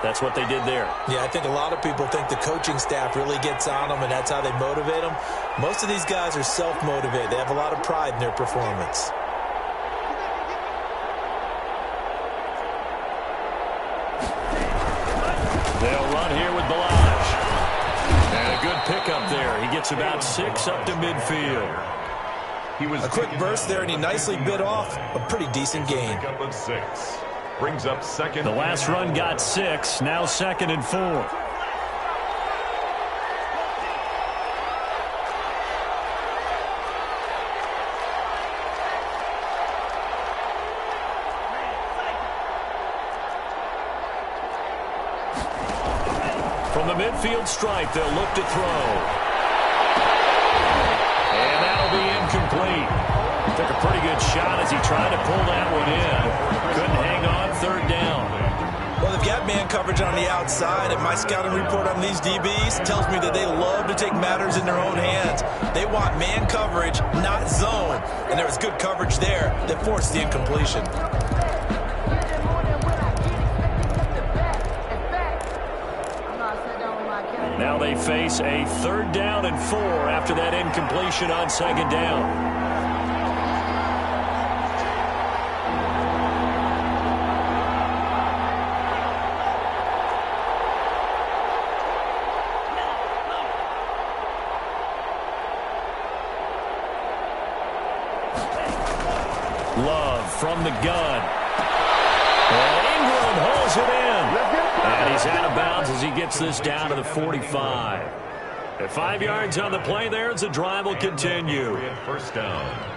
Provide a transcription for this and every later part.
That's what they did there. Yeah, I think a lot of people think the coaching staff really gets on them, and that's how they motivate them. Most of these guys are self-motivated. They have a lot of pride in their performance. They'll run here with Balaj. And a good pickup there. He gets about 6 up to midfield. A quick burst there, and he nicely bit off a pretty decent gain. Brings up second. The last run got 6. Now 2nd and 4. From the midfield stripe, they'll look to throw. And that'll be incomplete. Took a pretty good shot as he tried to pull that one in. Couldn't hang on, 3rd down. Well, they've got man coverage on the outside, and my scouting report on these DBs tells me that they love to take matters in their own hands. They want man coverage, not zone. And there was good coverage there that forced the incompletion. Now they face a 3rd down and 4 after that incompletion on 2nd down. Love from the gun. And Ingram holds it in. And he's out of bounds as he gets this down to the 45. At 5 yards on the play there as the drive will continue. 1st down.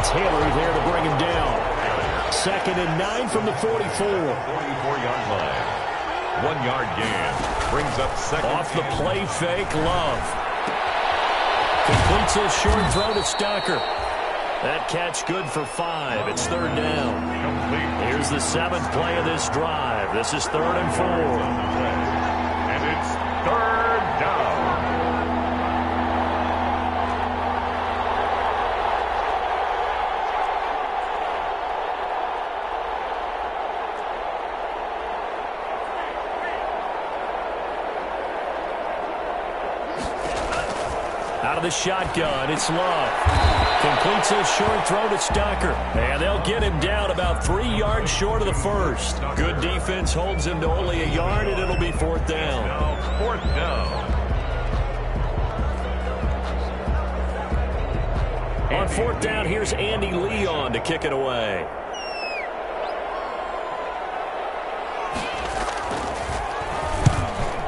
Taylor there to bring him down. 2nd and 9 from the 44. 44-yard line. 1-yard gain. Brings up 2nd. Off the play fake, Love. Completes his short throw to Stocker. That catch good for 5. It's 3rd down. Here's the 7th play of this drive. This is 3rd and 4. And it's 3rd down. Out of the shotgun, it's Love. Completes his short throw to Stocker. And they'll get him down about 3 yards short of the 1st. Good defense holds him to only a yard, and it'll be 4th down. Now 4th down. On 4th down, here's Andy Leon to kick it away.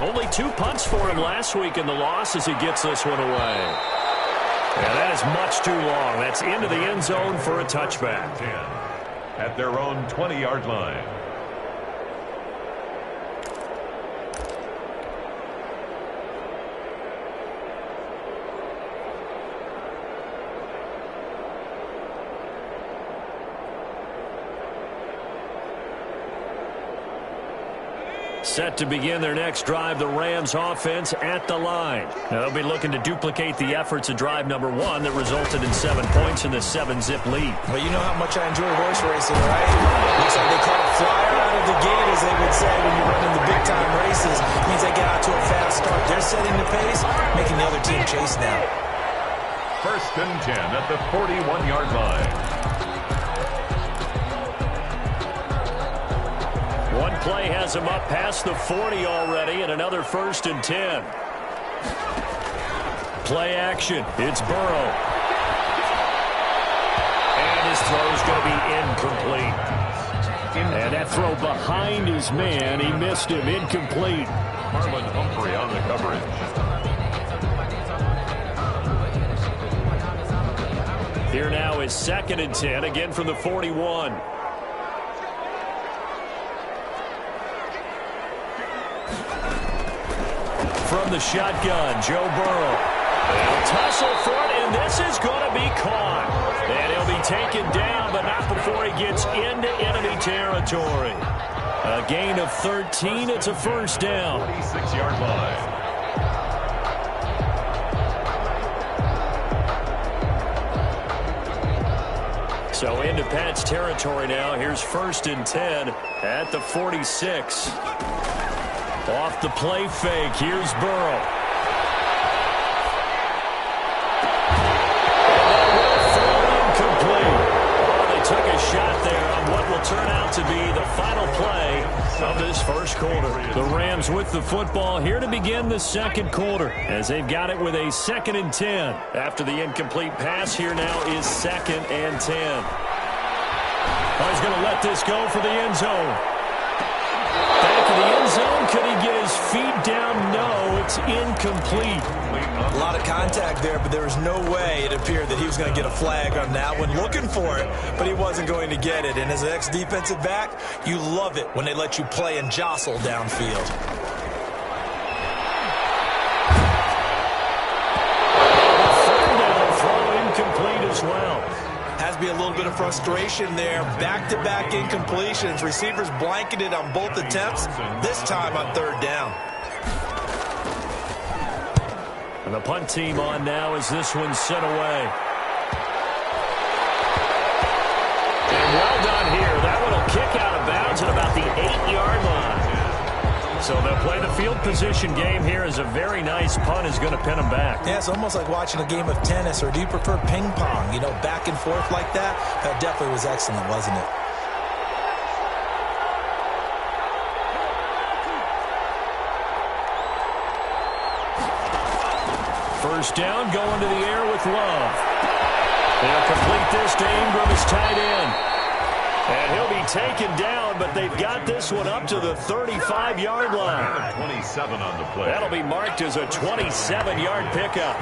Only 2 punts for him last week in the loss as he gets this one away. And that is much too long. That's into the end zone for a touchback. 10 at their own 20-yard line. Set to begin their next drive, the Rams offense at the line. Now they'll be looking to duplicate the efforts of drive number 1 that resulted in 7 points in the 7-zip lead. Well, you know how much I enjoy horse racing, right? Looks like they caught a flyer out of the gate, as they would say, when you're running the big-time races. It means they get out to a fast start. They're setting the pace, making the other team chase now. 1st and 10 at the 41-yard line. One play has him up past the 40 already, and another 1st and 10. Play action. It's Burrow. And his throw's going to be incomplete. And that throw behind his man, he missed him. Incomplete. Marlon Humphrey on the coverage. Here now is 2nd and 10, again from the 41. From the shotgun, Joe Burrow. They'll tussle for it, and this is going to be caught. And he'll be taken down, but not before he gets into enemy territory. A gain of 13. It's a first down. 46-yard line. So into Pat's territory now. Here's 1st and 10 at the 46. Off the play fake. Here's Burrow. Took a shot there on what will turn out to be the final play of this first quarter. The Rams with the football here to begin the second quarter as they've got it with a 2nd and 10. After the incomplete pass, here now is 2nd and 10. Oh, he's going to let this go for the end zone. Back of the end zone. Could he get his feet down? No, it's incomplete. A lot of contact there, but there was no way it appeared that he was going to get a flag on that one. Looking for it, but he wasn't going to get it. And as an ex-defensive back, you love it when they let you play and jostle downfield. Third down throw incomplete as well. Has to be a little bit of frustration there. Back-to-back incompletions. Receivers blanketed on both attempts, this time on 3rd down. And the punt team on now as this one's set away. And well done here. That one will kick out of bounds at about the 8-yard line. So they'll play the field position game here as a very nice punt is going to pin them back. Yeah, it's almost like watching a game of tennis, or do you prefer ping pong? You know, back and forth like that? That definitely was excellent, wasn't it? First down, going to the air with Love. They'll complete this to Ingram as tight end. And he'll be taken down, but they've got this one up to the 35-yard line. 27 on the play. That'll be marked as a 27-yard pickup.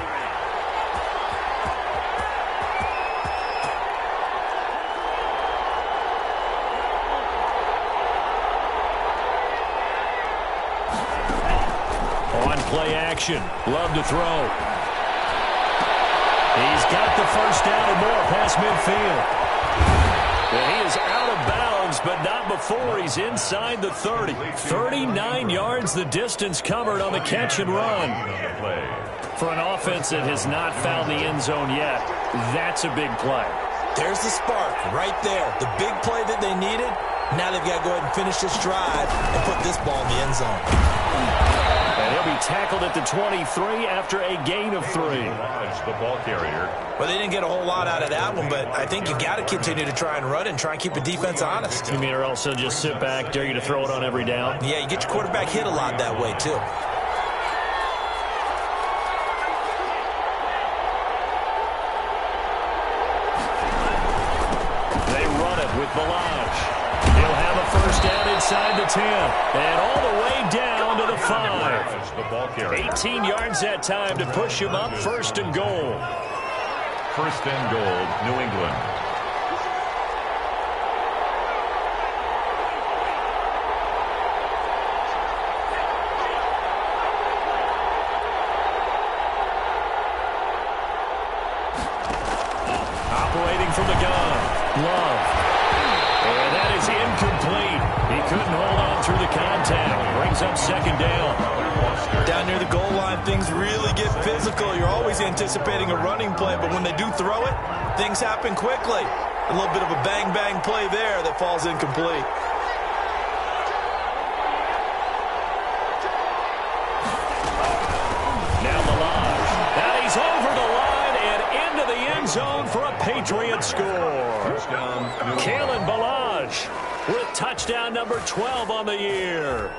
On play action, Love to throw. He's got the first down and more past midfield. And he is out of bounds, but not before he's inside the 30. 39 yards the distance covered on the catch and run. For an offense that has not found the end zone yet, that's a big play. There's the spark right there. The big play that they needed. Now they've got to go ahead and finish this drive and put this ball in the end zone. And he'll be tackled at the 23 after a gain of 3. The ball carrier. Well, they didn't get a whole lot out of that one, but I think you've got to continue to try and run and try and keep the defense honest. You mean or else they'll just sit back, dare you to throw it on every down? Yeah, you get your quarterback hit a lot that way, too. They run it with Balaj. He'll have a first down inside the 10. And all the way down to the 5. 18 yards that time to push him up 1st and goal. 1st and goal, New England. Operating from the gun, Love. And that is incomplete. He couldn't hold on through the contact. Brings up 2nd down. Down near the goal line, things really get physical. You're always anticipating a running play, but when they do throw it, things happen quickly. A little bit of a bang-bang play there that falls incomplete. Now Balaj. Now he's over the line and into the end zone for a Patriot score. Kalen Balaj with touchdown number 12 on the year.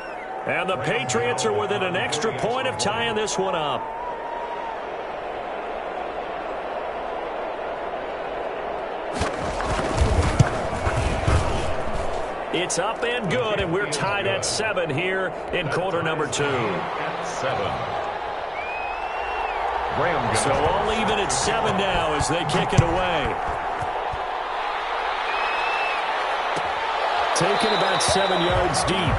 And the Patriots are within an extra point of tying this one up. It's up and good, and we're tied at 7 here in quarter number 2. 7. So all even at 7 now as they kick it away. Taken about 7 yards deep.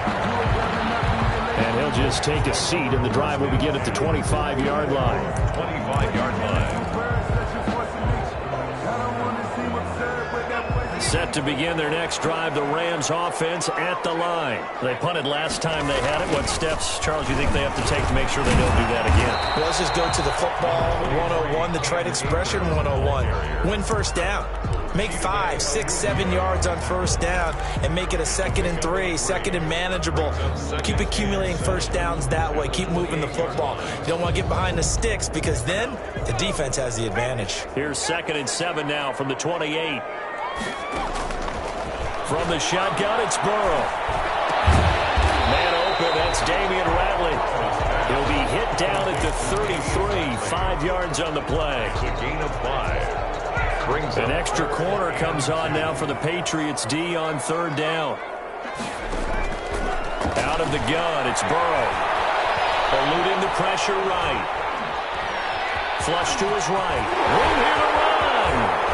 And he'll just take a seat, and the drive will begin at the 25-yard line. 25-yard line. Set to begin their next drive, the Rams offense at the line. They punted last time they had it. What steps, Charles, do you think they have to take to make sure they don't do that again? Well, let's just go to the football 101, the trade expression 101. Win first down. Make 5, 6, 7 yards on first down and make it a 2nd and 3, 2nd and manageable. Keep accumulating first downs that way. Keep moving the football. You don't want to get behind the sticks because then the defense has the advantage. Here's 2nd and 7 now from the 28. From the shotgun, it's Burrow. Man open, that's Damian Ratley. He'll be hit down at the 33, 5 yards on the play. It's a gain of 5. An extra corner comes on now for the Patriots D on 3rd down. Out of the gun, it's Burrow. Eluding the pressure right. Flush to his right. Room here to run.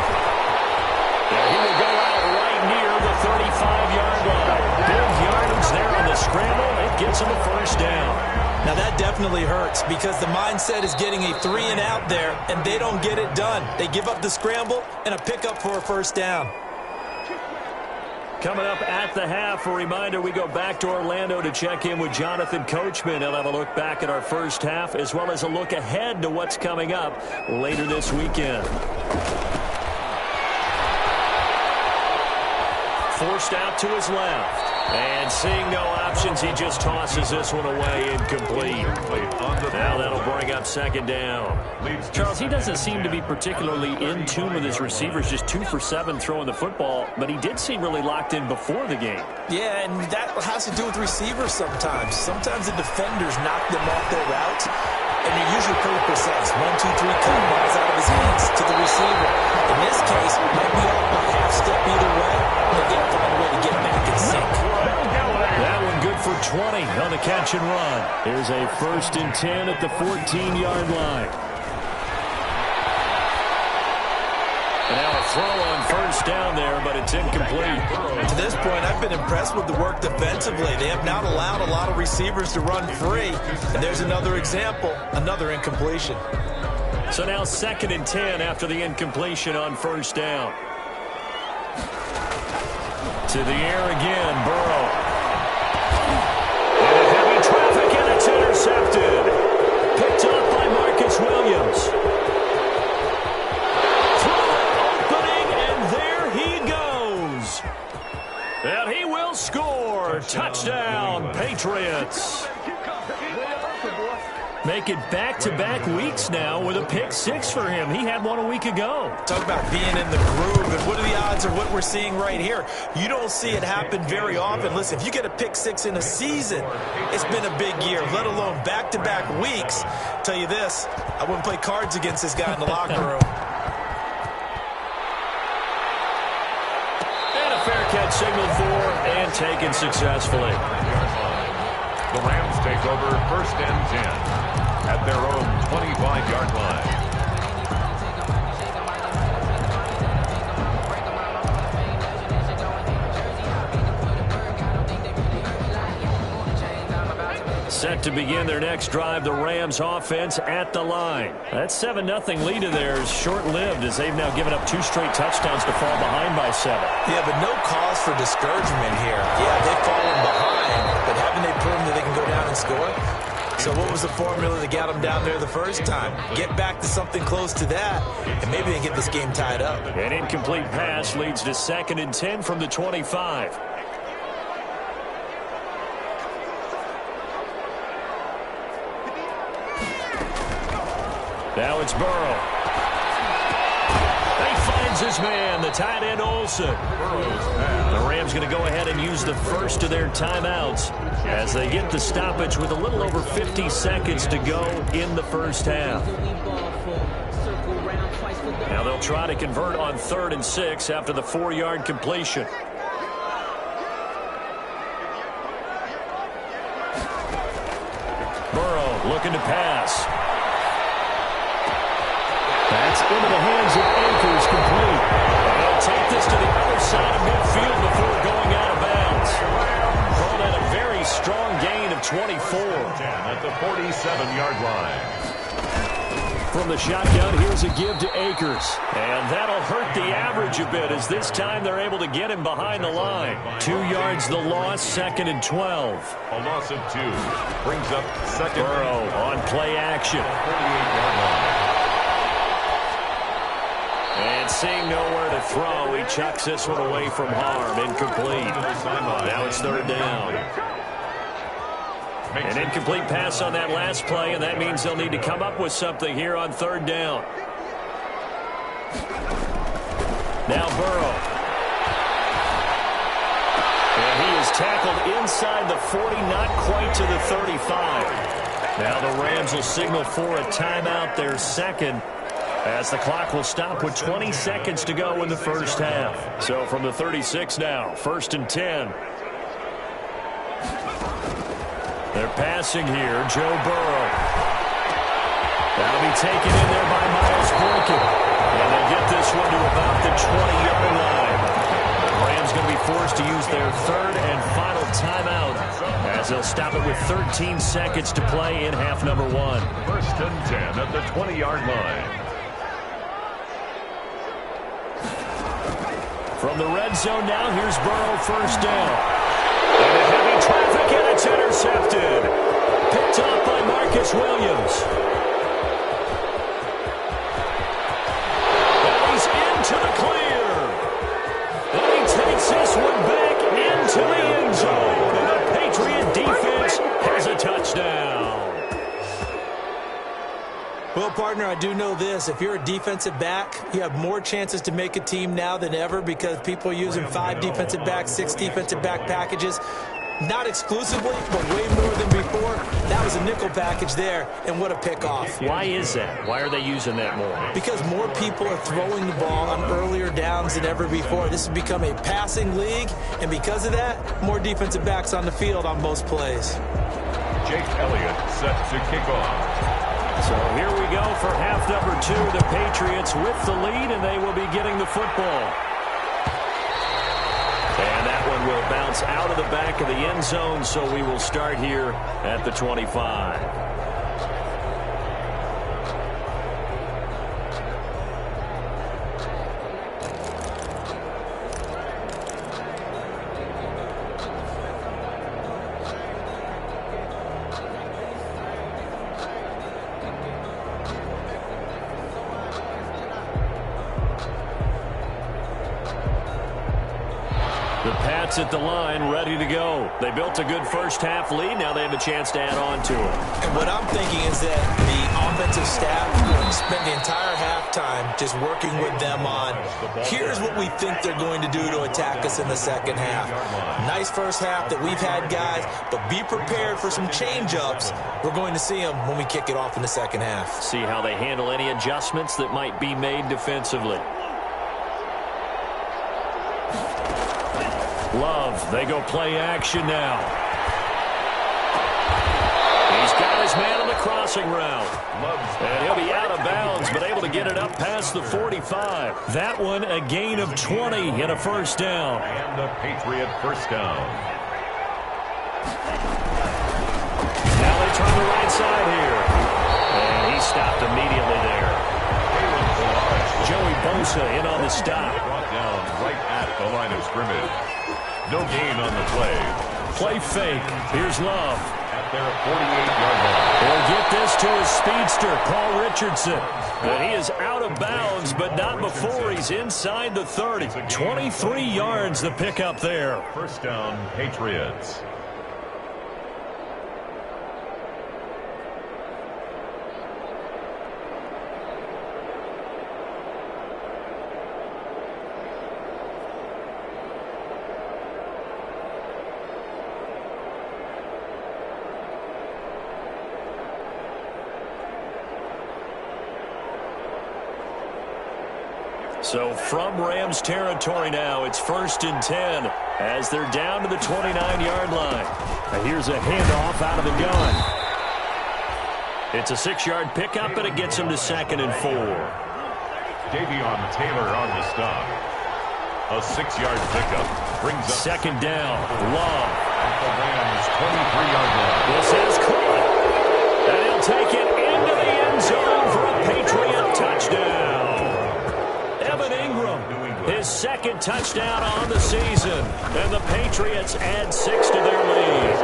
And he will go out right near the 35-yard line. Big yardage there on the scramble. It gets him a first down. Now that definitely hurts because the mindset is getting a 3-and-out there, and they don't get it done. They give up the scramble and a pickup for a first down. Coming up at the half, a reminder, we go back to Orlando to check in with Jonathan Coachman. He'll have a look back at our first half as well as a look ahead to what's coming up later this weekend. Forced out to his left. And seeing no options, he just tosses this one away incomplete. Now that'll bring up 2nd down. Charles, he doesn't seem to be particularly in tune with his receivers, just 2 for 7 throwing the football, but he did seem really locked in before the game. Yeah, and that has to do with receivers sometimes. Sometimes the defenders knock them off their routes, and they're usually pretty precise. 1, 2, 3, cut balls out of his hands to the receiver. In this case, might be off a half step either way, but they find a way to get back and sink. That one good for 20 on the catch and run. Here's a 1st and 10 at the 14-yard line. And now a throw on first down there, but it's incomplete. To this point, I've been impressed with the work defensively. They have not allowed a lot of receivers to run free. And there's another example, another incompletion. So now 2nd and 10 after the incompletion on first down. To the air again, Burrow. And heavy traffic, and it's intercepted. Picked up by Marcus Williams. Opening, and there he goes. And he will score. Touchdown, Patriots. Make it back-to-back weeks now with a pick 6 for him. He had one a week ago. Talk about being in the groove, and what are the odds of what we're seeing right here? You don't see it happen very often. Listen, if you get a pick 6 in a season, it's been a big year, let alone back-to-back weeks. Tell you this, I wouldn't play cards against this guy in the locker room. And a fair catch signaled for and taken successfully. The Rams take over 1st and 10 at their own 25-yard line. Set to begin their next drive, the Rams offense at the line. That 7-0 lead of theirs short-lived as they've now given up 2 straight touchdowns to fall behind by 7. Yeah, but no cause for discouragement here. Yeah, they've fallen behind, but haven't they proven that they can go down and score? So what was the formula that got them down there the first time? Get back to something close to that, and maybe they get this game tied up. An incomplete pass leads to 2nd and 10 from the 25. Now it's Burrow. He finds his man, the tight end Olsen. The Rams going to go ahead and use the first of their timeouts as they get the stoppage with a little over 50 seconds to go in the first half. Now they'll try to convert on 3rd and 6 after the 4-yard completion. Burrow looking to pass. That's into the hands of Akers, complete. They'll take this to the other side of midfield before going out of bounds. Called at a very strong gain of 24. At the 47-yard line. from the shotgun. Here's a give to Akers. And that'll hurt the average a bit as this time they're able to get him behind the line. 2 yards the loss, 2nd and 12. A loss of 2 brings up 2nd. Burrow on play action. 48-yard line. And seeing nowhere to throw, he chucks this one away from harm. Incomplete. Now it's 3rd down. An incomplete pass on that last play, and that means they'll need to come up with something here on 3rd down. Now Burrow. And he is tackled inside the 40, not quite to the 35. Now the Rams will signal for a timeout, their 2nd, as the clock will stop with 20 seconds to go in the first half. So from the 36 now, 1st and 10. They're passing here. Joe Burrow. That'll be taken in there by Miles Boykin. And they'll get this one to about the 20-yard line. The Rams going to be forced to use their 3rd and final timeout as they'll stop it with 13 seconds to play in half number 1. 1st and 10 at the 20-yard line. From the red zone now, here's Burrow, 1st down. And a heavy traffic, and it's intercepted. Picked up by Marcus Williams. And he's into the clear. And he takes this one back into the end zone. And the Patriot defense has a touchdown. Well, partner, I do know this. If you're a defensive back, you have more chances to make a team now than ever because people are using 5 defensive backs, 6 defensive back packages. Not exclusively, but way more than before. That was a nickel package there, and what a pickoff. Why is that? Why are they using that more? Because more people are throwing the ball on earlier downs than ever before. This has become a passing league, and because of that, more defensive backs on the field on most plays. Jake Elliott set to kick off. So here we go for half number 2. The Patriots with the lead, and they will be getting the football. And that one will bounce out of the back of the end zone, so we will start here at the 25. At the line, ready to go. They built a good first half lead. Now they have a chance to add on to it. And what I'm thinking is that the offensive staff spent the entire halftime just working with them on, here's what we think they're going to do to attack us in the second half. Nice first half that we've had, guys, but be prepared for some change-ups. We're going to see them when we kick it off in the second half. See how they handle any adjustments that might be made defensively. Love, they go play action now. He's got his man on the crossing route. And he'll be out of bounds, but able to get it up past the 45. That one, a gain of 20 and a 1st down. And the Patriot 1st down. Now they turn the right side here. And he stopped immediately there. Joey Bosa in on the stop. Brought down right at the line of scrimmage. No gain on the play. Play fake. Here's Love. At their 48-yard line. He'll get this to his speedster, Paul Richardson. And he is out of bounds, but not before he's inside the 30. 23 yards the pickup there. 1st down, Patriots. So from Rams territory now, it's 1st and 10 as they're down to the 29-yard line. And here's a handoff out of the gun. It's a 6-yard pickup, and it gets him to 2nd and 4. Davion Taylor on the stop. A 6-yard pickup brings up 2nd down. Love. At the Rams' 23-yard line. This is caught. And he'll take it into the end zone for a Patriot second touchdown on the season. And the Patriots add 6 to their lead.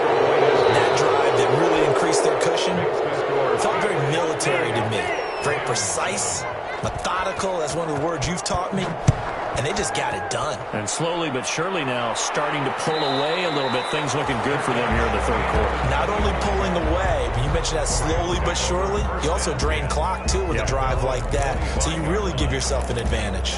That drive that really increased their cushion felt very military to me. Very precise, methodical. That's one of the words you've taught me. And they just got it done. And slowly but surely now starting to pull away a little bit. Things looking good for them here in the third quarter. Not only pulling away, but you mentioned that slowly but surely. You also drain clock, too, with a drive like that. So you really give yourself an advantage.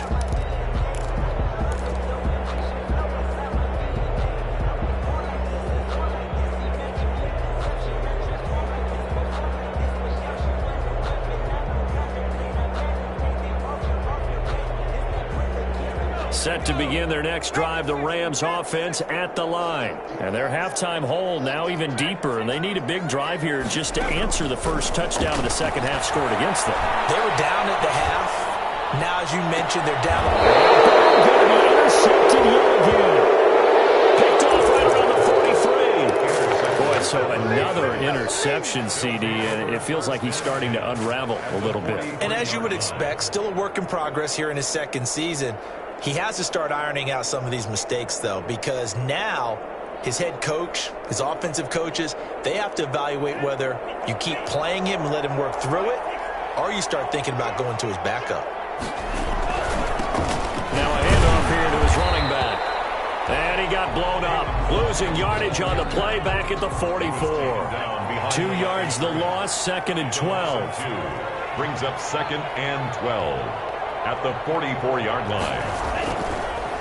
Set to begin their next drive, the Rams offense at the line. And their halftime hole now even deeper, and they need a big drive here just to answer the first touchdown of the second half scored against them. They were down at the half. Now, as you mentioned, they're down. Going to be intercepted yet again. Picked off right around the 43. Boy, so another interception, CD, and it feels like he's starting to unravel a little bit. And as you would expect, still a work in progress here in his second season. He has to start ironing out some of these mistakes, though, because now his head coach, his offensive coaches, they have to evaluate whether you keep playing him and let him work through it, or you start thinking about going to his backup. Now a handoff here to his running back. And he got blown up. Losing yardage on the play back at the 44. 2 yards the loss, 2nd and 12. Brings up 2nd and 12. At the 44-yard line.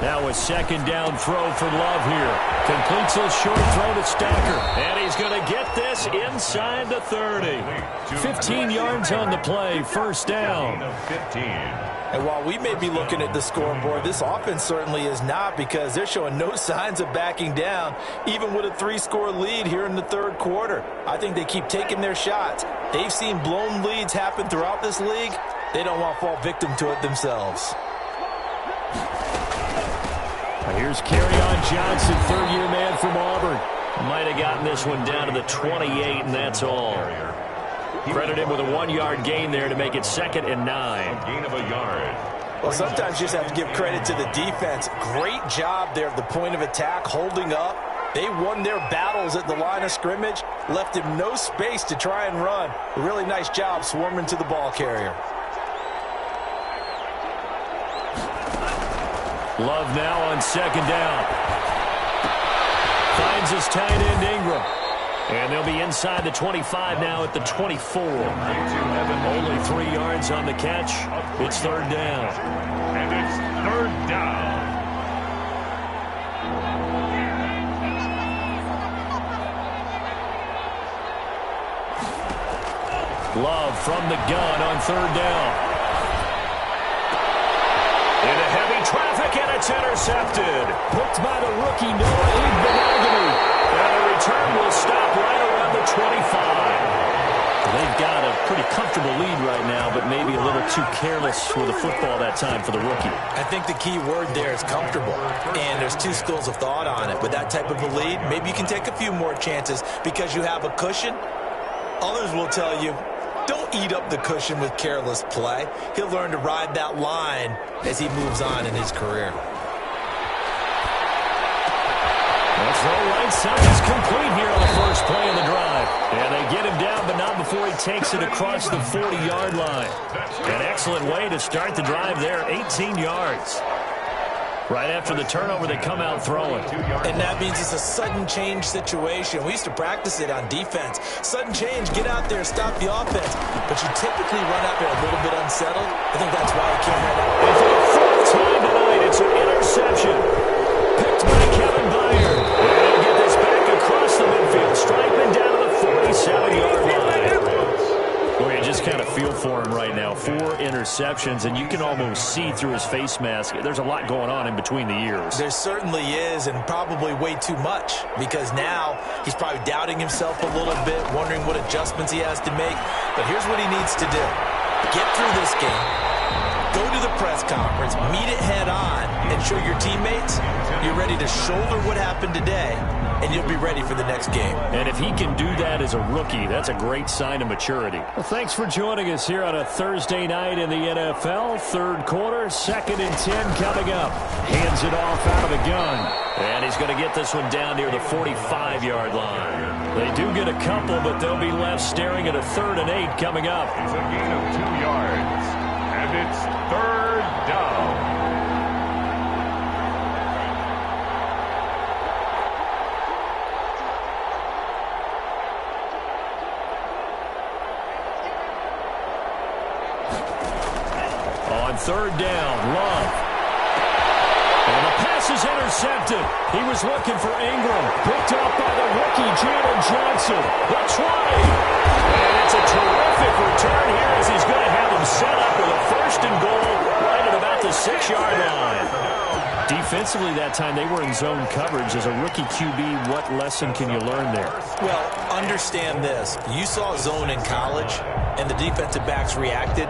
Now a second down throw for Love here. Completes a short throw to Stacker. And he's going to get this inside the 30. 15 yards on the play, first down. 15. And while we may be looking at the scoreboard, this offense certainly is not, because they're showing no signs of backing down, even with a 3-score lead here in the third quarter. I think they keep taking their shots. They've seen blown leads happen throughout this league. They don't want to fall victim to it themselves. Here's Kerryon Johnson, third-year man from Auburn. Might have gotten this one down to the 28, and that's all. Credit him with a 1-yard gain there to make it 2nd and 9. Gain of a yard. Well, sometimes you just have to give credit to the defense. Great job there at the point of attack, holding up. They won their battles at the line of scrimmage, left him no space to try and run. A really nice job swarming to the ball carrier. Love now on 2nd down. Finds his tight end Ingram. And they'll be inside the 25 now at the 24. Only 3 yards on the catch. It's 3rd down. And it's 3rd down. Love from the gun on 3rd down. Into heavy traffic, and it's intercepted. Picked by the rookie, Noah Igbenogany. And the return will stop right around the 25. They've got a pretty comfortable lead right now, but maybe a little too careless with the football that time for the rookie. I think the key word there is comfortable. And there's 2 schools of thought on it. With that type of a lead, maybe you can take a few more chances because you have a cushion. Others will tell you, don't eat up the cushion with careless play. He'll learn to ride that line as he moves on in his career. That throw right side is complete here on the first play of the drive. And they get him down, but not before he takes it across the 40-yard line. An excellent way to start the drive there, 18 yards. Right after the turnover, they come out throwing. And that means it's a sudden change situation. We used to practice it on defense. Sudden change, get out there, stop the offense. But you typically run out there a little bit unsettled. I think that's why he came right out. And for the 4th time tonight, it's an interception. Picked by Kevin Byard. And he'll get this back across the midfield, striping down to the 47-yard line. Boy, you just kind of feel for him right now. 4 interceptions, and you can almost see through his face mask. There's a lot going on in between the ears. There certainly is, and probably way too much, because now he's probably doubting himself a little bit, wondering what adjustments he has to make. But here's what he needs to do. Get through this game, go to the press conference, meet it head on, and show your teammates You're ready to shoulder what happened today, and you'll be ready for the next game. And if he can do that as a rookie, that's a great sign of maturity. Well, thanks for joining us here on a Thursday night in the NFL. Third quarter, 2nd and 10 coming up. Hands it off out of the gun. And he's going to get this one down near the 45-yard line. They do get a couple, but they'll be left staring at a 3rd and 8 coming up. It's a gain of 2 yards, and it's 3rd down. On 3rd down, Love. And the pass is intercepted. He was looking for Ingram. Picked up by the rookie, Jalen Johnson. The 20. And it's a terrific return here as he's going to have him set up with a 1st and goal right at about the 6-yard line. Defensively that time, they were in zone coverage. As a rookie QB, what lesson can you learn there? Well, understand this. You saw zone in college, and the defensive backs reacted,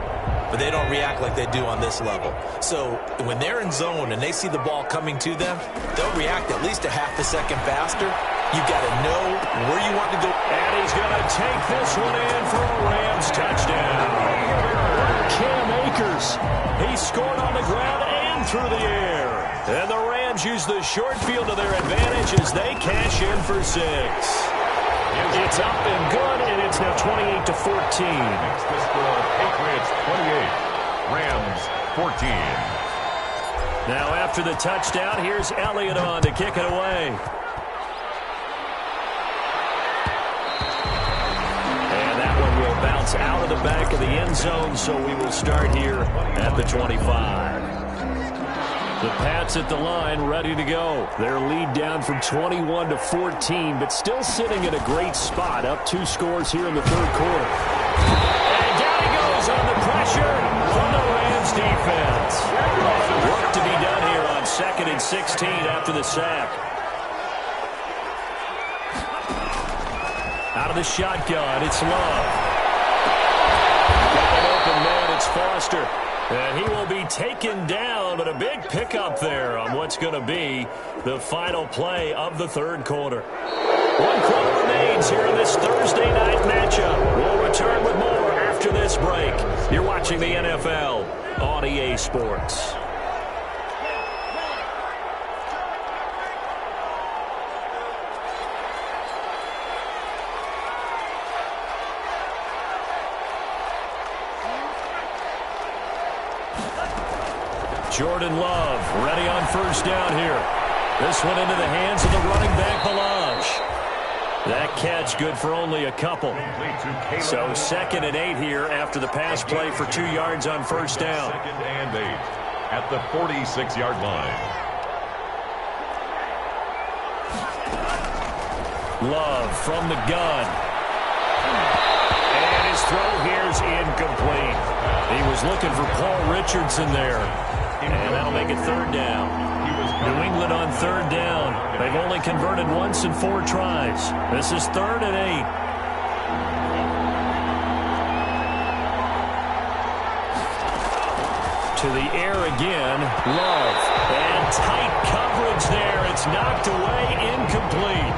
but they don't react like they do on this level. So when they're in zone and they see the ball coming to them, they'll react at least a half a second faster. You've got to know where you want to go. And he's going to take this one in for a Rams touchdown. Cam Akers. He scored on the ground and through the air. And the Rams use the short field to their advantage as they cash in for 6. It's up and good, and it's now 28-14. Makes the score Patriots 28, Rams 14. Now after the touchdown, here's Elliott on to kick it away. And that one will bounce out of the back of the end zone, so we will start here at the 25. The Pats at the line, ready to go. Their lead down from 21-14, but still sitting at a great spot. Up 2 scores here in the 3rd quarter. And down he goes on the pressure from the Rams defense. Work to be done here on 2nd and 16 after the sack. Out of the shotgun, it's Love. Wide open man, it's Foster. And he will be taken down, but a big pickup there on what's going to be the final play of the 3rd quarter. 1 quarter remains here in this Thursday night matchup. We'll return with more after this break. You're watching the NFL on EA Sports. Jordan Love ready on 1st down here. This one into the hands of the running back, Balaj. That catch good for only a couple. So 2nd and 8 here after the pass play for 2 yards on 1st down. 2nd and 8 at the 46-yard line. Love from the gun. And his throw here is incomplete. He was looking for Paul Richardson there. And that'll make it 3rd down. New England on 3rd down. They've only converted once in 4 tries. This is 3rd and 8. To the air again. Love. And tight coverage there. It's knocked away. Incomplete.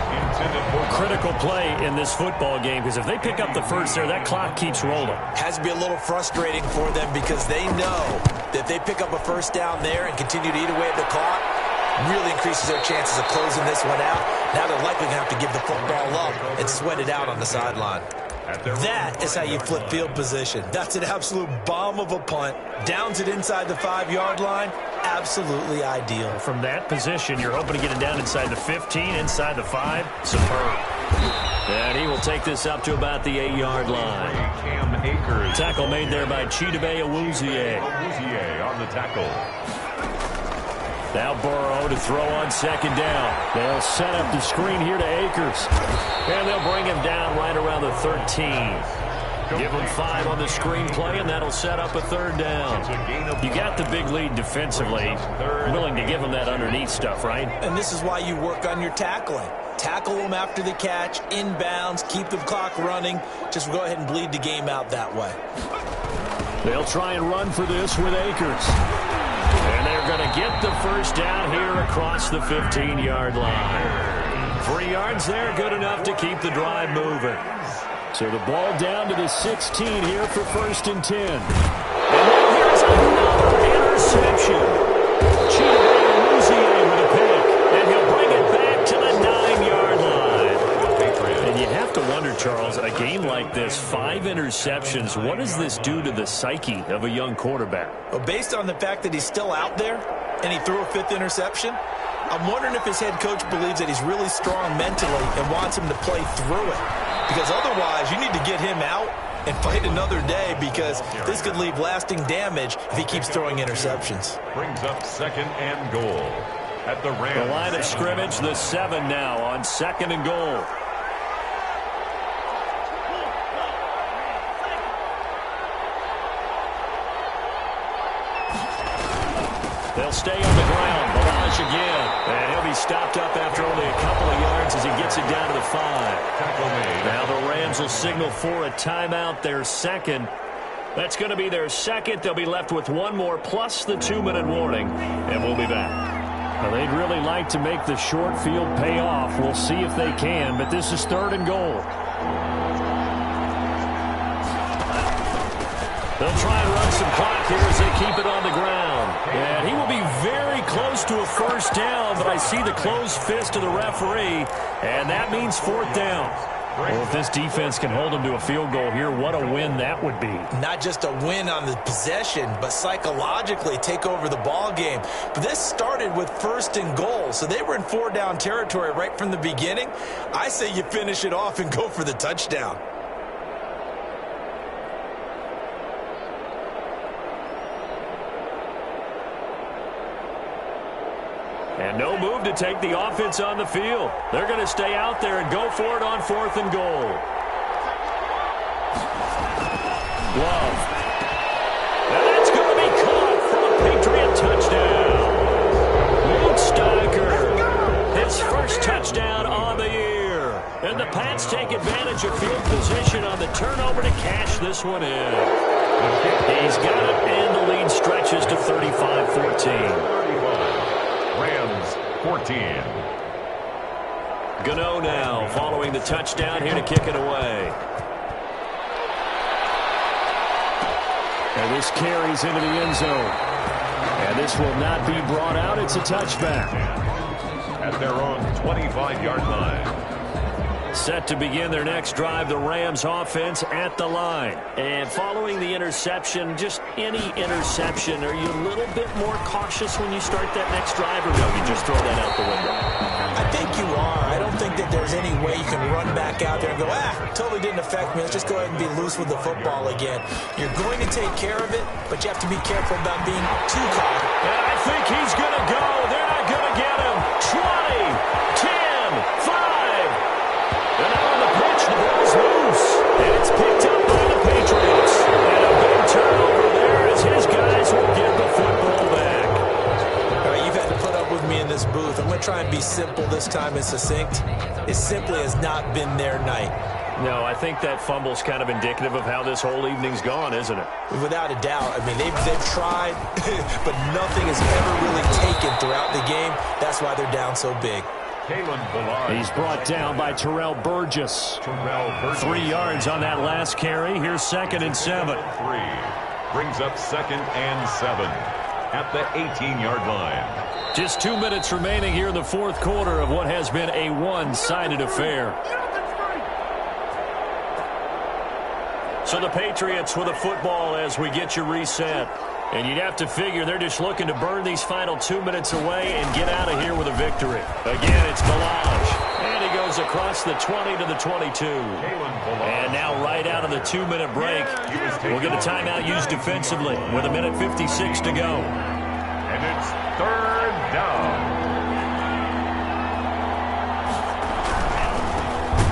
Critical play in this football game because if they pick up the 1st there, that clock keeps rolling. Has to be a little frustrating for them because they know that if they pick up a 1st down there and continue to eat away at the clock, really increases their chances of closing this one out. Now they're likely going to have to give the football up and sweat it out on the sideline. That is how you flip field position. That's an absolute bomb of a punt. Downs it inside the 5-yard line. Absolutely ideal. From that position, you're hoping to get it down inside the 15, inside the 5. Superb. And he will take this up to about the 8-yard line. Cam Akers. Tackle made there by Chidobe Awuzie. Awuzie on the tackle. Now Burrow to throw on 2nd down. They'll set up the screen here to Akers. And they'll bring him down right around the 13. Give him 5 on the screen play, and that'll set up a 3rd down. You got the big lead defensively. Willing to give him that underneath stuff, right? And this is why you work on your tackling. Tackle them after the catch, inbounds, keep the clock running. Just go ahead and bleed the game out that way. They'll try and run for this with Akers. And And they're going to get the first down here across the 15-yard line. 3 yards there, good enough to keep the drive moving. So the ball down to the 16 here for 1st and 10. And now here's another interception. With a pick, and he'll bring it back to the 9-yard line. And you have to wonder, Charles, a game like this, 5 interceptions, what does this do to the psyche of a young quarterback? Well, based on the fact that he's still out there and he threw a 5th interception, I'm wondering if his head coach believes that he's really strong mentally and wants him to play through it. Because otherwise, you need to get him out and fight another day, because this could leave lasting damage if he keeps throwing interceptions. Brings up 2nd and goal at the Rams. The line of scrimmage, the 7 now on 2nd and goal. They'll stay on the ground. Balazs again. And he'll be stopped up after only a couple of yards as he gets it down to the 5. Now the Rams will signal for a timeout, their 2nd. That's going to be their 2nd. They'll be left with 1 more plus the 2-minute warning. And we'll be back. Well, they'd really like to make the short field pay off. We'll see if they can, but this is 3rd and goal. They'll try and run some clock here as they keep it on the ground. And he will be very close to a 1st down, but I see the closed fist of the referee, and that means 4th down. Well, if this defense can hold them to a field goal here, what a win that would be. Not just a win on the possession, but psychologically take over the ball game. But this started with 1st and goal, so they were in 4-down territory right from the beginning. I say you finish it off and go for the touchdown. And no move to take the offense on the field. They're going to stay out there and go for it on 4th and goal. Love. And that's going to be caught for a Patriot touchdown. Luke Steiger, his first touchdown on the year. And the Pats take advantage of field position on the turnover to cash this one in. He's got it, and the lead stretches to 35-14. Rams 14. Gano now following the touchdown here to kick it away. And this carries into the end zone. And this will not be brought out. It's a touchback. At their own 25-yard line. Set to begin their next drive, the Rams offense at the line. And following the interception, just any interception, are you a little bit more cautious when you start that next drive, or no, you just throw that out the window? I think you are. I don't think that there's any way you can run back out there and go, totally didn't affect me. Let's just go ahead and be loose with the football again. You're going to take care of it, but you have to be careful about being too cocky. And I think he's going to go. They're not going to get him. 20, 10, 5. And out on the pitch, the ball's loose. And it's picked up by the Patriots. And a big turnover there as his guys will get the football back. All right, you've had to put up with me in this booth. I'm going to try and be simple this time and succinct. It simply has not been their night. No, I think that fumble's kind of indicative of how this whole evening's gone, isn't it? Without a doubt. I mean, they've tried, but nothing has ever really taken throughout the game. That's why they're down so big. He's brought down by Terrell Burgess. 3 yards on that last carry. Here's 2nd and 7. Brings up 2nd and 7 at the 18-yard line. Just 2 minutes remaining here in the 4th quarter of what has been a one-sided affair. So the Patriots with a football as we get you reset. And you'd have to figure they're just looking to burn these final 2 minutes away and get out of here with a victory. Again, it's Balazs. And he goes across the 20 to the 22. And now right out of the 2-minute break, we'll get a timeout used defensively with 1:56 to go. And it's 3rd down.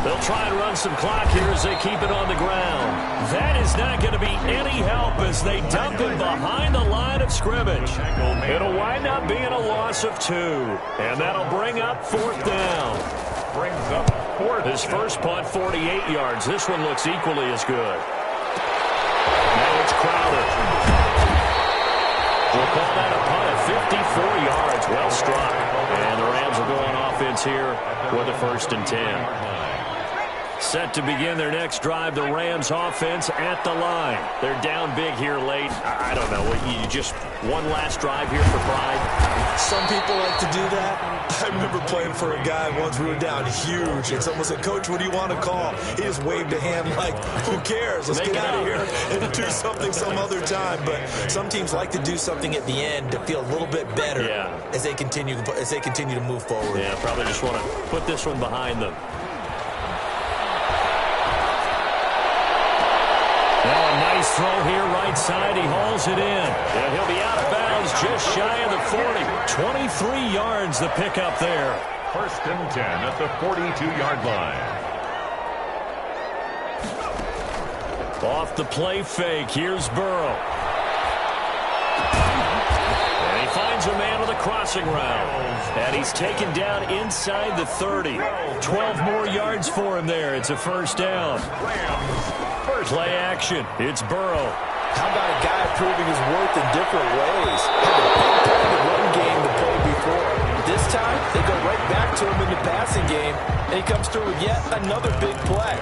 They'll try and run some clock here as they keep it on the ground. That is not going to be any help as they dump him behind the line of scrimmage. It'll wind up being a loss of 2. And that'll bring up 4th down. Brings up 4th. His first punt, 48 yards. This one looks equally as good. Now it's Crowder. We'll call that a punt at Well struck. And the Rams are going offense here with a 1st and 10. Set to begin their next drive, the Rams offense at the line. They're down big here late. I don't know. You just one last drive here for pride? Some people like to do that. I remember playing for a guy once. We were down huge, and someone said, "Coach, what do you want to call?" He just waved a hand like, who cares? Let's get out of here and do something some other time. But some teams like to do something at the end to feel a little bit better as they continue to move forward. Yeah, probably just want to put this one behind them. Now a nice throw here, right side. He hauls it in. And he'll be out of bounds just shy of the 40. 23 yards the pickup there. 1st and 10 at the 42-yard line. Off the play fake. Here's Burrow. And he finds a man with a crossing route. And he's taken down inside the 30. 12 more yards for him there. It's a 1st down. Play action. It's Burrow. How about a guy proving his worth in different ways? Had a big play in the run game to play before. This time, they go right back to him in the passing game, and he comes through with yet another big play.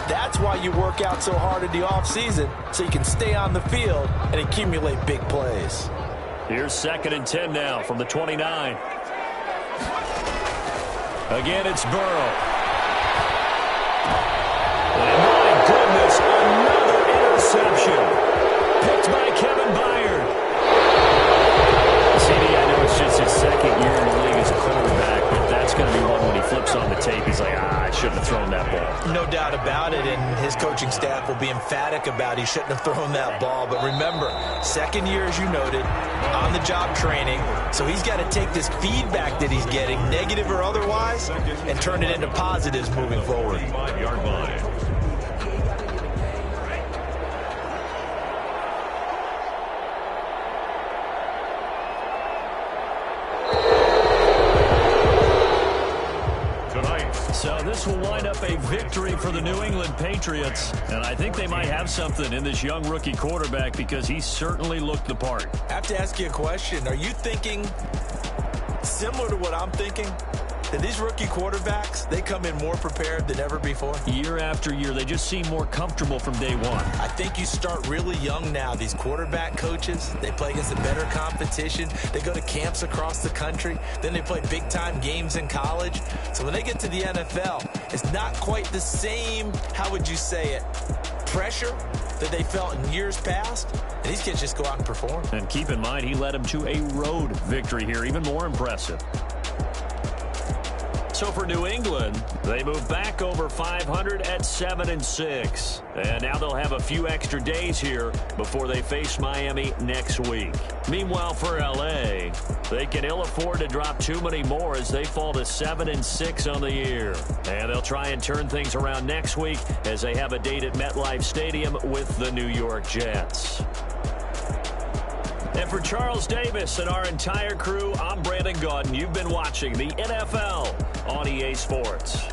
That's why you work out so hard in the offseason, so you can stay on the field and accumulate big plays. Here's 2nd and 10 now from the 29. Again, it's Burrow. And my goodness, another interception. Picked by Kevin Byard. CD, I know it's just his 2nd year in the league as a quarterback, but that's going to be one when he flips on the tape. He's like, I shouldn't have thrown that ball. No doubt about it, and his coaching staff will be emphatic about he shouldn't have thrown that ball. But remember, 2nd year, as you noted, on-the-job training, so he's got to take this feedback that he's getting, negative or otherwise, and turn it into positives moving forward. 5-yard line. So this will wind up a victory for the New England Patriots. And I think they might have something in this young rookie quarterback because he certainly looked the part. I have to ask you a question. Are you thinking similar to what I'm thinking? That these rookie quarterbacks, they come in more prepared than ever before? Year after year, they just seem more comfortable from day one. I think you start really young now. These quarterback coaches, they play against the better competition. They go to camps across the country. Then they play big-time games in college. So when they get to the NFL, it's not quite the same, how would you say it, pressure that they felt in years past. And these kids just go out and perform. And keep in mind, he led them to a road victory here, even more impressive. So for New England, they move back over 500 at 7-6. And now they'll have a few extra days here before they face Miami next week. Meanwhile, for L.A., they can ill afford to drop too many more as they fall to 7-6 on the year. And they'll try and turn things around next week as they have a date at MetLife Stadium with the New York Jets. And for Charles Davis and our entire crew, I'm Brandon Gaudin. You've been watching the NFL on EA Sports.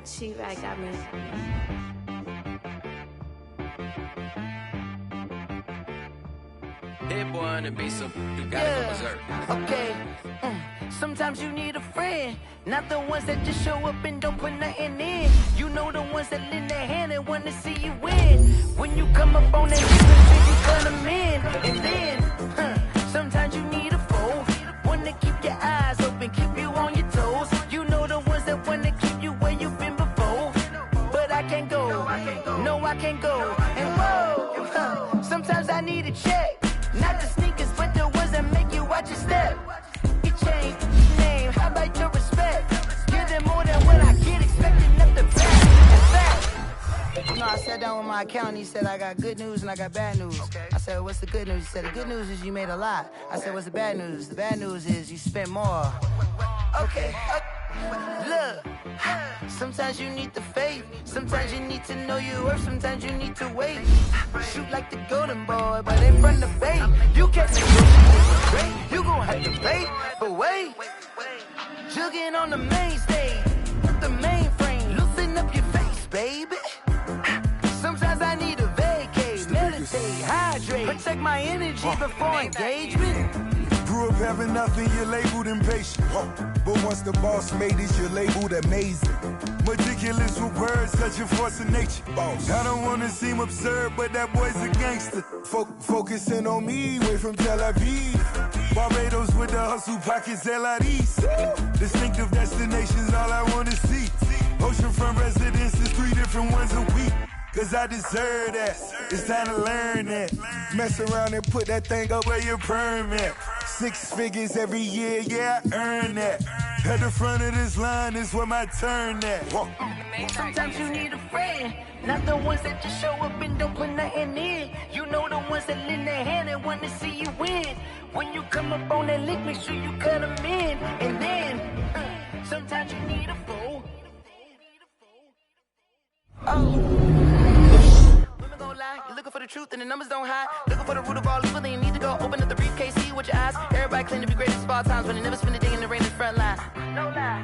She-Rag got me. Hit boy on the beat, so you gotta go berserk. Okay. Sometimes you need a friend, not the ones that just show up and don't put nothing in. You know the ones that lend their hand and want to see you win. When you come up on that defense, you cut them in. And then, sometimes you need a foe, one to keep your eyes open, keep you on your toes. You know the ones that want to keep you where you've been before. But I can't go, no I can't go. And whoa, sometimes I need a check. Not the sneakers, but the ones that make you watch your step. You change name, how about your respect? Give them more than what I get, expecting up the back. You know, I sat down with my accountant, he said, I got good news and I got bad news. I said, what's the good news? He said, the good news is you made a lot. I said, what's the bad news? The bad news is you spent more. Okay. Look, sometimes you need the faith, sometimes you need to know your worth, sometimes you need to wait. Shoot like the golden boy, but in front of the bay, you can't negotiate. great, you gon' have to pay. But wait, jugging on the main stage, the mainframe, loosen up your face, baby. Sometimes I need a vacate, meditate, hydrate, protect my energy before engagement. Grew up having nothing, you're labeled impatient. But once the boss made it, you're labeled amazing. Meticulous with words, such a force of nature. I don't wanna seem absurd, but that boy's a gangster. Focusing on me, way from Tel Aviv. Barbados with the hustle pockets, LIDs. Distinctive destinations, all I wanna see. Oceanfront residences, 3 different ones a week. Cause I deserve that, it's time to learn that. Mess around and put that thing up where your permit. 6 figures every year, yeah, I earn that. At the front of this line is where my turn at. Sometimes you need a friend, not the ones that just show up and don't put nothing in. You know the ones that lend their hand and want to see you win. When you come up on that lick, make sure you cut them in. And then, sometimes you need a fool. Women gon' lie, you're looking for the truth and the numbers don't hide. Looking for the root of all evil, then you need to go open up the briefcase, see with your eyes. Everybody claim to be greatest of all times, but they never spend a day in the rain in the front line. No lie,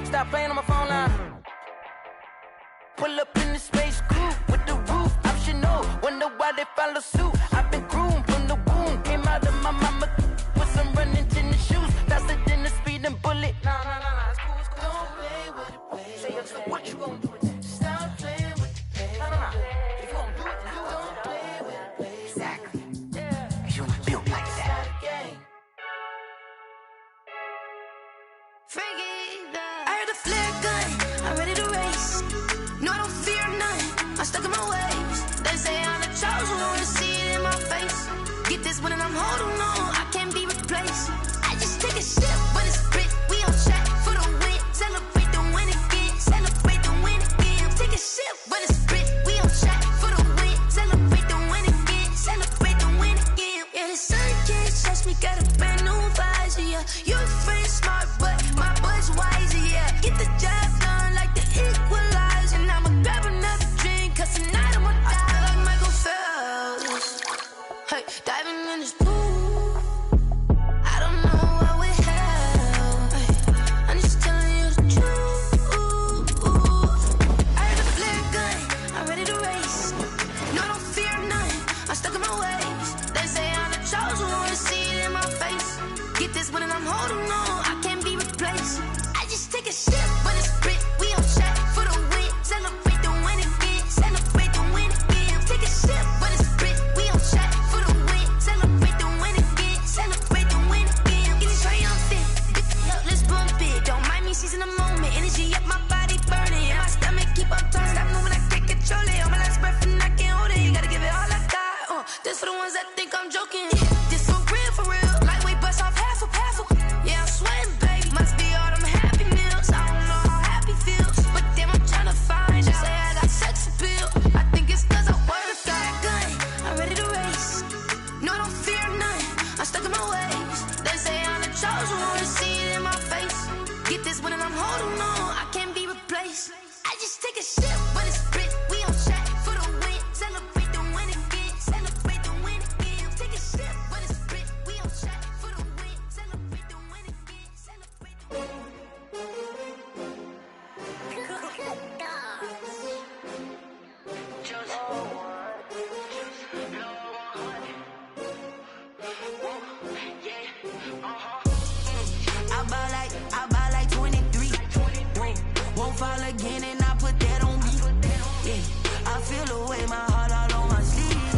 stop playing on my phone line. Pull up in the space coupe with the roof optional. Wonder why they follow suit. I've been groomed from the womb, came out of my mama with some running tennis shoes, faster than the speeding bullet. No, it's cool, it's cool. Don't play with it, play. Say what you gon' do? Stop playing with it, play. No. If you gon' do it, you don't play with it, play. Exactly. Yeah. You built like that. Freaky, I heard the flare gun, I'm ready to race. No, I don't fear none, I'm stuck in my ways. They say I'm the chosen one, to see it in my face. Get this one and I'm holding on, I can't be replaced. I just take a sip, but it's split, we on track for the win. Celebrate the win again, celebrate the win again. Take a sip, but it's split, we on track for the win. Celebrate the win again, celebrate the win again. Yeah, the sun can't touch me, got a brand new visor, yeah. Your friend's smart, but my boy's wiser, yeah. Get the job done like the equalizer. And I'ma grab another drink, cause tonight I'ma die like Michael Phelps. Hey, diving in this pool, I don't know what we have. Hey, I'm just telling you the truth. I heard the flare gun, I'm ready to race. No, I don't fear none, I'm stuck in my ways. They say I'm the chosen one, to see it in my face. Get this one and I'm holding on, I can't be replaced. I just take a sip, but it's split, we on track for the win. Celebrate the win again, celebrate the win again. Take a sip, but it's split, we on track for the win. Celebrate the win again, celebrate the win again. Get it triumphant, look, let's bump it. Don't mind me seizing the moment, energy up my body burning. And my stomach keep on turning, stop moving, I can't control it. On my last breath and I can't hold it, you gotta give it all I got. This for the ones that think I'm joking. This for real, lightweight bust off half a passel. Yeah, I'm sweating, baby, must be all them happy meals. I don't know how happy feels, but damn, I'm tryna find out. Say I got sex appeal, I think it's cause I work. Got a gun, I'm ready to race. No, I don't fear none, I'm stuck in my ways. They say I'm the chosen one, to see it in my face. Get this one and I'm holding on, I can't be replaced. I just take a sip, but it's split, we on track for the win. Celebrate the win again, celebrate the win again. Take a sip, but it's split, we on track for the win. Celebrate the win again, celebrate the win. I buy like 23. Won't fall again and I put that on me. Yeah, I feel the way, my heart all on my sleeve.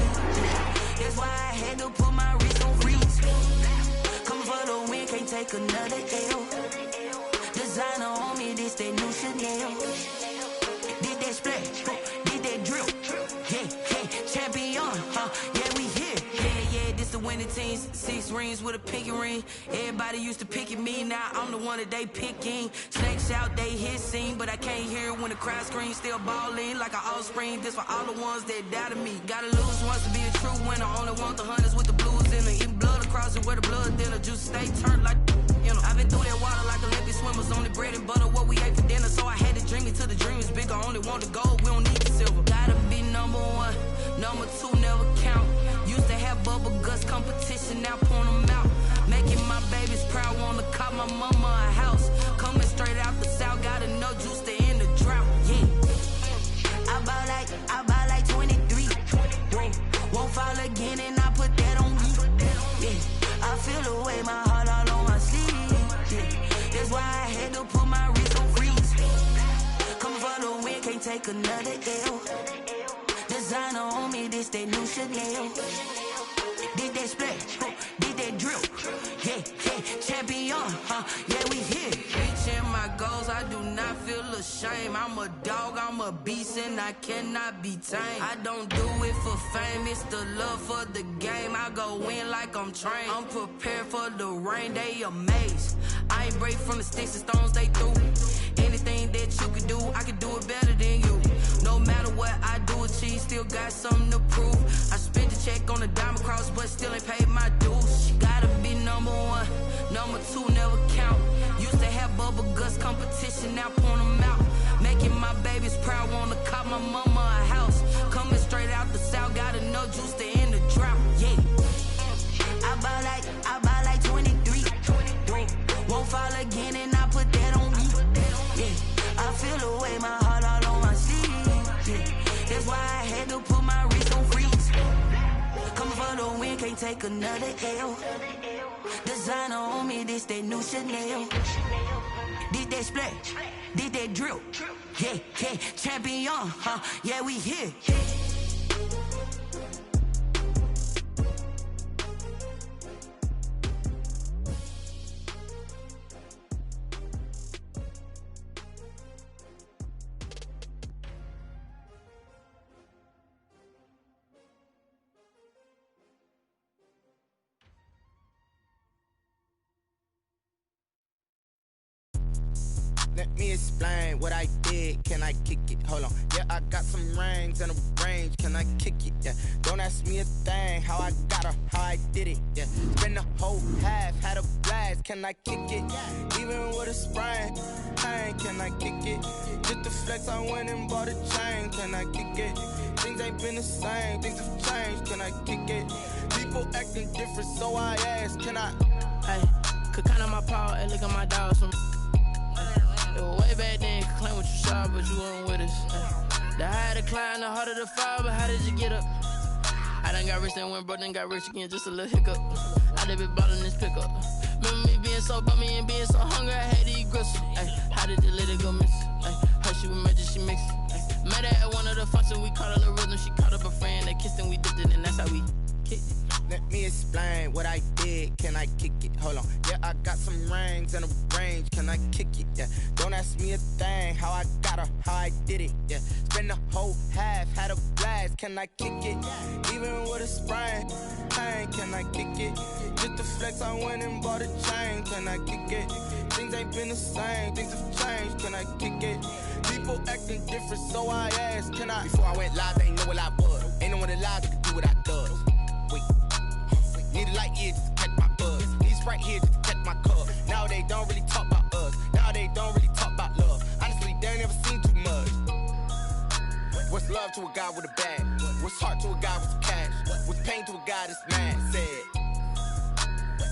That's why I had to put my wrist on freeze. Coming for the win, can't take another L. Designer on me, this that new Chanel. Did that splash, did that drill. Yeah, champion, yeah, we here. Yeah, this the winning teams. 6 rings with a pinky ring. Everybody used to pick at me, now I'm the one that they picking. Snakes out, they hit scene, but I can't hear it when the crowd screams. Still balling like an offspring. This for all the ones that doubted me. Gotta lose once to be a true winner. Only want the hunters with the blues in it. Eating blood across it where the blood dinner. Juice stay turned like, you know. I've been through that water like Olympic swimmers. Only bread and butter, what we ate for dinner. So I had to dream it till the dream is bigger. Only want the gold, we don't need the silver. Gotta be number 1, number 2 never count. Used to have have bubble guts competition, now point them out. Making my babies proud, wanna call my mama a house. Coming straight out the south, got enough juice to end the drought, yeah. I bought like 23. Won't fall again and I put that on me, yeah. I feel the way, my heart all on my sleeve, yeah. That's why I had to put my wrist on freeze. Come for the win, can't take another L. Designer on me, this that new Chanel. Did that split, did that drill, yeah, champion, yeah, we here. Reaching my goals, I do not feel ashamed. I'm a dog, I'm a beast, and I cannot be tamed. I don't do it for fame, it's the love for the game. I go in like I'm trained. I'm prepared for the rain, they amazed. I ain't break from the sticks and stones they threw. Anything that you can do, I can do it better than you. No matter what I do, achieve, still got something to prove. I spent the check on the diamond cross, but still ain't paid my dues. She gotta be number one, number two never count. Used to have bubble guts competition, now point them out. Making my babies proud, wanna call my mama a house. Coming straight out the south, got enough juice to end the drought, yeah. I bought like 23. Won't fall again and I put that on me, yeah. I feel the way, my heart all on my sleeve, yeah. That's why I had to put my wrist on freeze. Coming for the win, can't take another L. Designer on me, this that new Chanel. Did that split, did that drill, yeah, champion, yeah, we here. Let me explain what I did. Can I kick it? Hold on. Yeah, I got some rings and a range. Can I kick it? Yeah. Don't ask me a thing. How I got her, how I did it. Yeah. Spend the whole half, had a blast. Can I kick it? Even with a sprain. Pain, can I kick it? Just the flex, I went and bought a chain. Can I kick it? Things ain't been the same. Things have changed. Can I kick it? People acting different, so I ask. Can I? Hey, could count on my power and look at my dogs from. It was way back then, could claim what you saw, but you weren't with us. The higher the climb, the harder the fall, but how did you get up? I done got rich and went broke, then got rich again, just a little hiccup. I done been ballin' this pickup. Remember me being so bummy and being so hungry, I had to eat gristle. Ay, how did the lady go miss? Her she was magic, she mixed. Met her at one of the functions, we caught a little rhythm. She caught up a friend, they kissed and we dipped it, and that's how we kicked it. Let me explain what I did. Can I kick it? Hold on. Yeah, I got some rings and a range. Can I kick it? Yeah. Don't ask me a thing. How I got her, how I did it. Yeah. Spend the whole half, had a blast. Can I kick it? Even with a sprain. Pain, can I kick it? Just the flex, I went and bought a chain. Can I kick it? Things ain't been the same. Things have changed. Can I kick it? People acting different, so I asked. Can I? Before I went live, they ain't know what I was. Ain't no one alive that could do what I does. Wait. Need a light here just to catch my buzz. Need Sprite here just to catch my cup. Now they don't really talk about us. Now they don't really talk about love. Honestly, they ain't never seen too much. What's love to a guy with a bag? What's heart to a guy with some cash? What's pain to a guy that's mad? Said.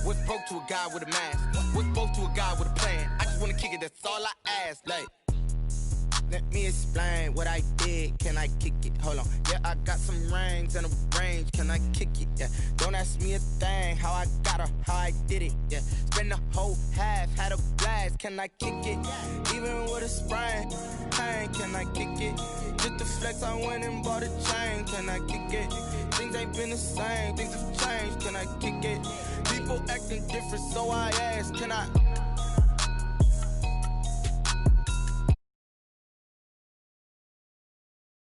What's broke to a guy with a mask? What's broke to a guy with a plan? I just wanna kick it, that's all I ask. Like, let me explain what I did. Can I kick it? Hold on. Yeah, I got some rings and a range. Can I kick it? Yeah. Don't ask me a thing. How I got her, how I did it. Yeah. Spend the whole half, had a blast. Can I kick it? Even with a sprain. Pain, can I kick it? Just the flex, I went and bought a chain. Can I kick it? Things ain't been the same. Things have changed. Can I kick it? People acting different, so I ask. Can I?